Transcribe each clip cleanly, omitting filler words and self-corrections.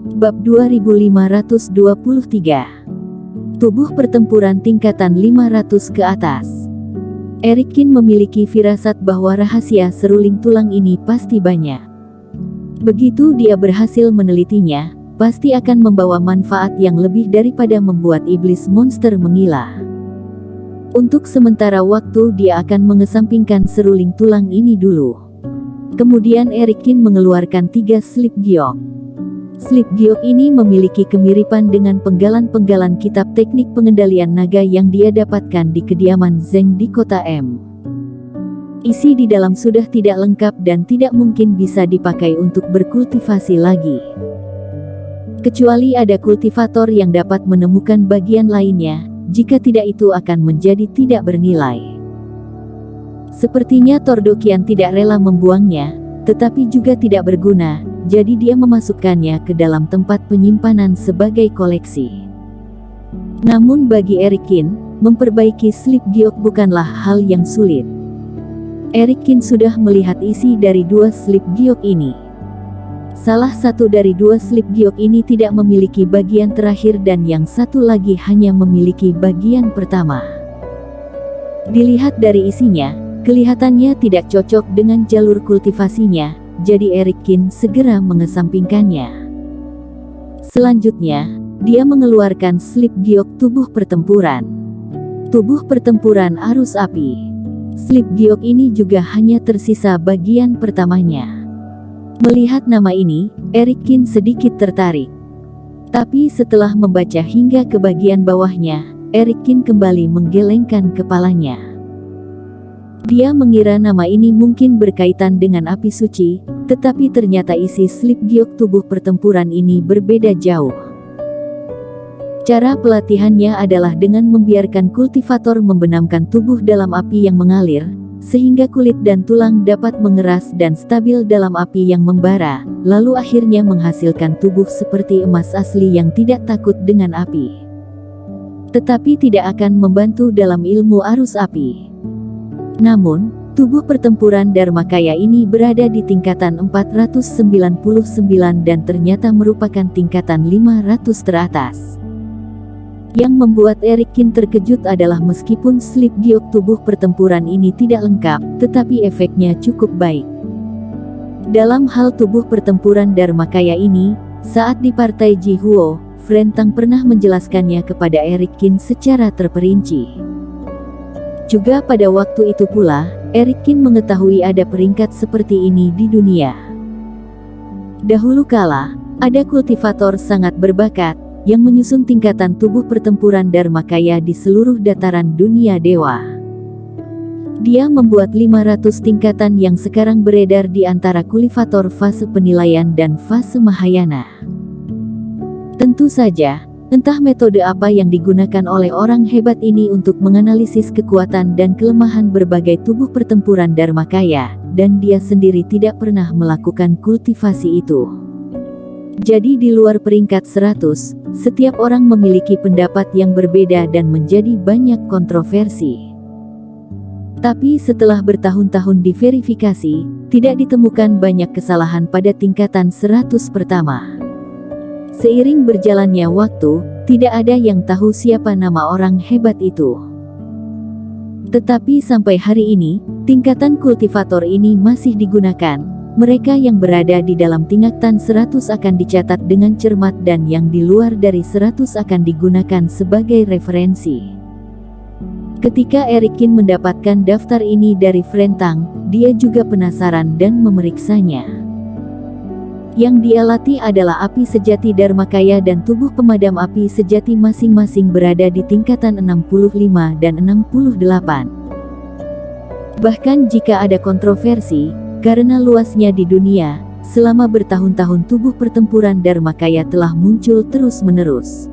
Bab 2523. Tubuh pertempuran tingkatan 500 ke atas. Erikin memiliki firasat bahwa rahasia seruling tulang ini pasti banyak. Begitu dia berhasil menelitinya, pasti akan membawa manfaat yang lebih daripada membuat iblis monster menggila. Untuk sementara waktu dia akan mengesampingkan seruling tulang ini dulu. Kemudian Erikin mengeluarkan 3 slip giok. Slip giok ini memiliki kemiripan dengan penggalan-penggalan kitab teknik pengendalian naga yang dia dapatkan di kediaman Zeng di kota M. Isi di dalam sudah tidak lengkap dan tidak mungkin bisa dipakai untuk berkultivasi lagi. Kecuali ada kultivator yang dapat menemukan bagian lainnya, jika tidak itu akan menjadi tidak bernilai. Sepertinya Tordokian tidak rela membuangnya, tetapi juga tidak berguna, jadi dia memasukkannya ke dalam tempat penyimpanan sebagai koleksi. Namun bagi Erikin, memperbaiki slip giok bukanlah hal yang sulit. Erikin sudah melihat isi dari 2 slip giok ini. Salah satu dari 2 slip giok ini tidak memiliki bagian terakhir dan yang satu lagi hanya memiliki bagian pertama. Dilihat dari isinya, kelihatannya tidak cocok dengan jalur kultivasinya, jadi Erikin segera mengesampingkannya. Selanjutnya, dia mengeluarkan slip giok tubuh pertempuran. Tubuh pertempuran arus api. Slip giok ini juga hanya tersisa bagian pertamanya. Melihat nama ini, Erikin sedikit tertarik. Tapi setelah membaca hingga ke bagian bawahnya, Erikin kembali menggelengkan kepalanya. Dia mengira nama ini mungkin berkaitan dengan api suci, tetapi ternyata isi slip giok tubuh pertempuran ini berbeda jauh. Cara pelatihannya adalah dengan membiarkan kultivator membenamkan tubuh dalam api yang mengalir, sehingga kulit dan tulang dapat mengeras dan stabil dalam api yang membara, lalu akhirnya menghasilkan tubuh seperti emas asli yang tidak takut dengan api. Tetapi tidak akan membantu dalam ilmu arus api. Namun, tubuh pertempuran Dharmakaya ini berada di tingkatan 499 dan ternyata merupakan tingkatan 500 teratas. Yang membuat Erikin terkejut adalah meskipun slip giok tubuh pertempuran ini tidak lengkap, tetapi efeknya cukup baik. Dalam hal tubuh pertempuran Dharmakaya ini, saat di partai Jihuo, Frentang pernah menjelaskannya kepada Erikin secara terperinci. Juga pada waktu itu pula, Erikin mengetahui ada peringkat seperti ini di dunia. Dahulu kala, ada kultivator sangat berbakat, yang menyusun tingkatan tubuh pertempuran Dharmakaya di seluruh dataran dunia dewa. Dia membuat 500 tingkatan yang sekarang beredar di antara kultivator fase penilaian dan fase Mahayana. Tentu saja, entah metode apa yang digunakan oleh orang hebat ini untuk menganalisis kekuatan dan kelemahan berbagai tubuh pertempuran Dharmakaya, dan dia sendiri tidak pernah melakukan kultivasi itu. Jadi di luar peringkat 100, setiap orang memiliki pendapat yang berbeda dan menjadi banyak kontroversi. Tapi setelah bertahun-tahun diverifikasi, tidak ditemukan banyak kesalahan pada tingkatan 100 pertama. Seiring berjalannya waktu, tidak ada yang tahu siapa nama orang hebat itu. Tetapi sampai hari ini, tingkatan kultivator ini masih digunakan. Mereka yang berada di dalam tingkatan 100 akan dicatat dengan cermat dan yang di luar dari 100 akan digunakan sebagai referensi. Ketika Erikin mendapatkan daftar ini dari Frentang, dia juga penasaran dan memeriksanya. Yang dia latih adalah api sejati Dharmakaya dan tubuh pemadam api sejati masing-masing berada di tingkatan 65 dan 68. Bahkan jika ada kontroversi, karena luasnya di dunia, selama bertahun-tahun tubuh pertempuran Dharmakaya telah muncul terus-menerus.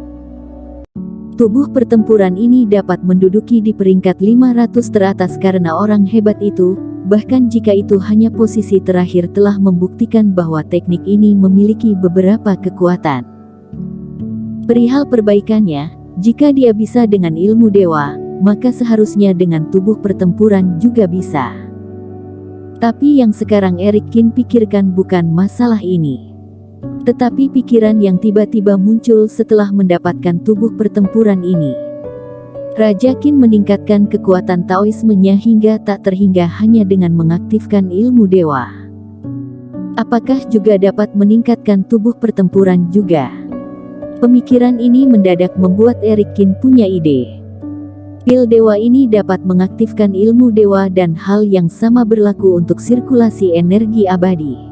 Tubuh pertempuran ini dapat menduduki di peringkat 500 teratas karena orang hebat itu, bahkan jika itu hanya posisi terakhir telah membuktikan bahwa teknik ini memiliki beberapa kekuatan. Perihal perbaikannya, jika dia bisa dengan ilmu dewa, maka seharusnya dengan tubuh pertempuran juga bisa. Tapi yang sekarang Erikin pikirkan bukan masalah ini. Tetapi pikiran yang tiba-tiba muncul setelah mendapatkan tubuh pertempuran ini. Raja Qin meningkatkan kekuatan Taoismenya hingga tak terhingga hanya dengan mengaktifkan ilmu dewa. Apakah juga dapat meningkatkan tubuh pertempuran juga? Pemikiran ini mendadak membuat Eric Qin punya ide. Pil dewa ini dapat mengaktifkan ilmu dewa dan hal yang sama berlaku untuk sirkulasi energi abadi.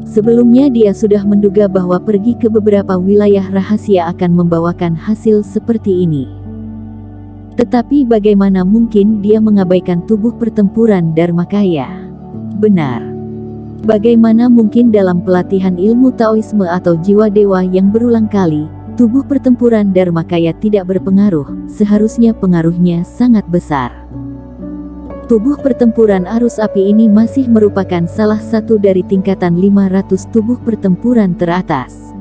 Sebelumnya dia sudah menduga bahwa pergi ke beberapa wilayah rahasia akan membawakan hasil seperti ini. Tetapi bagaimana mungkin dia mengabaikan tubuh pertempuran Dharmakaya? Benar. Bagaimana mungkin dalam pelatihan ilmu Taoisme atau jiwa dewa yang berulang kali, tubuh pertempuran Dharmakaya tidak berpengaruh, seharusnya pengaruhnya sangat besar. Tubuh pertempuran arus api ini masih merupakan salah satu dari tingkatan 500 tubuh pertempuran teratas.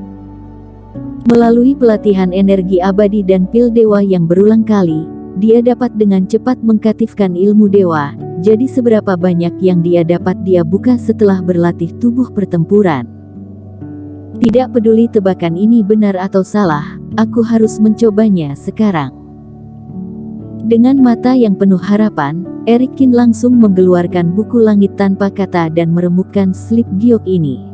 Melalui pelatihan energi abadi dan pil dewa yang berulang kali, dia dapat dengan cepat mengaktifkan ilmu dewa. Jadi seberapa banyak yang dia dapat dia buka setelah berlatih tubuh pertempuran. Tidak peduli tebakan ini benar atau salah, aku harus mencobanya sekarang. Dengan mata yang penuh harapan, Eric Qin langsung mengeluarkan buku langit tanpa kata dan meremukkan slip giok ini.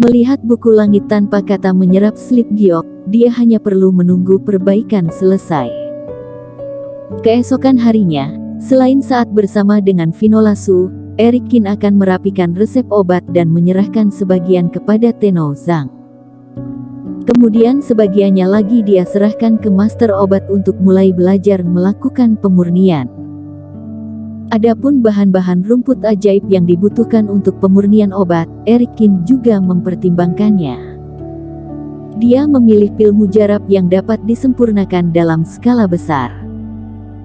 Melihat buku langit tanpa kata menyerap slip giok, dia hanya perlu menunggu perbaikan selesai. Keesokan harinya, selain saat bersama dengan Vinola Su, Eric Qin akan merapikan resep obat dan menyerahkan sebagian kepada Tenno Zhang. Kemudian sebagiannya lagi dia serahkan ke master obat untuk mulai belajar melakukan pemurnian. Adapun bahan-bahan rumput ajaib yang dibutuhkan untuk pemurnian obat, Eric Qin juga mempertimbangkannya. Dia memilih pil mujarab yang dapat disempurnakan dalam skala besar.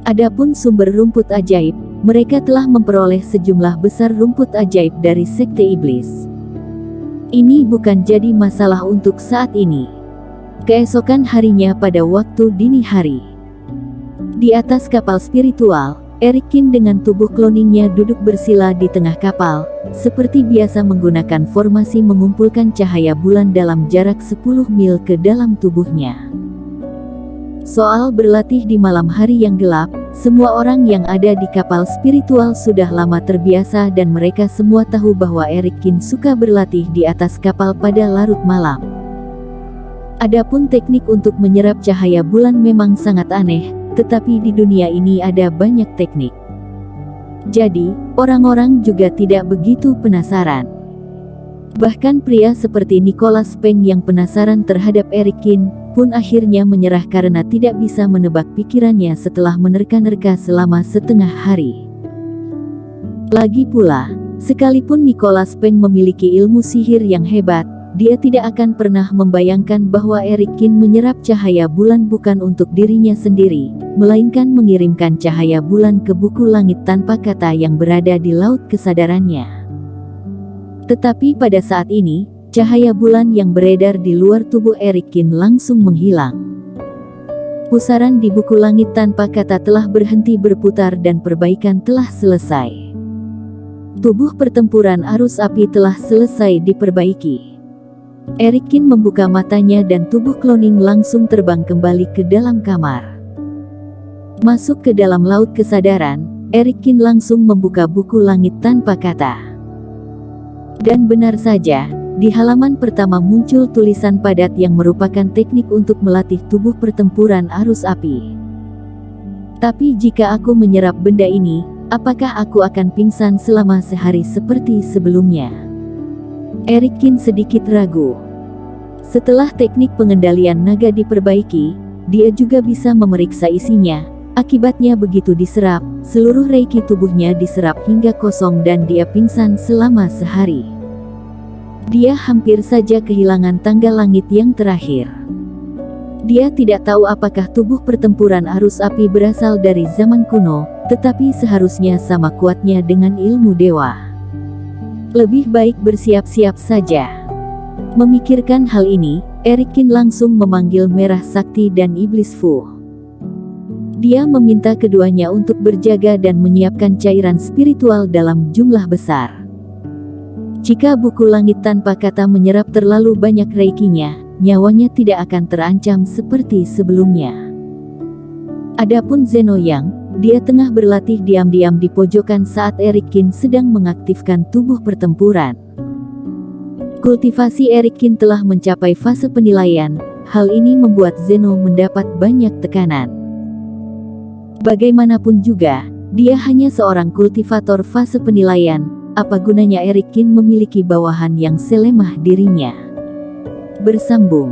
Adapun sumber rumput ajaib, mereka telah memperoleh sejumlah besar rumput ajaib dari Sekte Iblis. Ini bukan jadi masalah untuk saat ini. Keesokan harinya pada waktu dini hari, di atas kapal spiritual, Eric Qin dengan tubuh kloningnya duduk bersila di tengah kapal, seperti biasa menggunakan formasi mengumpulkan cahaya bulan dalam jarak 10 mil ke dalam tubuhnya. Soal berlatih di malam hari yang gelap, semua orang yang ada di kapal spiritual sudah lama terbiasa dan mereka semua tahu bahwa Eric Qin suka berlatih di atas kapal pada larut malam. Adapun teknik untuk menyerap cahaya bulan memang sangat aneh, tetapi di dunia ini ada banyak teknik. Jadi, orang-orang juga tidak begitu penasaran. Bahkan pria seperti Nicholas Peng yang penasaran terhadap Eric Qin pun akhirnya menyerah karena tidak bisa menebak pikirannya setelah menerka-nerka selama setengah hari. Lagi pula, sekalipun Nicholas Peng memiliki ilmu sihir yang hebat, dia tidak akan pernah membayangkan bahwa Eric Qin menyerap cahaya bulan bukan untuk dirinya sendiri, melainkan mengirimkan cahaya bulan ke buku langit tanpa kata yang berada di laut kesadarannya. Tetapi pada saat ini, cahaya bulan yang beredar di luar tubuh Eric Qin langsung menghilang. Pusaran di buku langit tanpa kata telah berhenti berputar dan perbaikan telah selesai. Tubuh pertempuran arus api telah selesai diperbaiki. Eric Qin membuka matanya dan tubuh kloning langsung terbang kembali ke dalam kamar. Masuk ke dalam laut kesadaran, Eric Qin langsung membuka buku langit tanpa kata. Dan benar saja, di halaman pertama muncul tulisan padat yang merupakan teknik untuk melatih tubuh pertempuran arus api. Tapi jika aku menyerap benda ini, apakah aku akan pingsan selama sehari seperti sebelumnya? Eric Qin sedikit ragu. Setelah teknik pengendalian naga diperbaiki, dia juga bisa memeriksa isinya. Akibatnya begitu diserap, seluruh reiki tubuhnya diserap hingga kosong dan dia pingsan selama sehari. Dia hampir saja kehilangan tangga langit yang terakhir. Dia tidak tahu apakah tubuh pertempuran arus api berasal dari zaman kuno, tetapi seharusnya sama kuatnya dengan ilmu dewa. Lebih baik bersiap-siap saja. Memikirkan hal ini, Eric Qin langsung memanggil Merah Sakti dan Iblis Fu. Dia meminta keduanya untuk berjaga dan menyiapkan cairan spiritual dalam jumlah besar. Jika buku Langit Tanpa Kata menyerap terlalu banyak reikinya, nyawanya tidak akan terancam seperti sebelumnya. Adapun Zeno Yang, dia tengah berlatih diam-diam di pojokan saat Eric Kin sedang mengaktifkan tubuh pertempuran. Kultivasi Eric Kin telah mencapai fase penilaian, hal ini membuat Zeno mendapat banyak tekanan. Bagaimanapun juga, dia hanya seorang kultivator fase penilaian, apa gunanya Eric Kin memiliki bawahan yang selemah dirinya. Bersambung.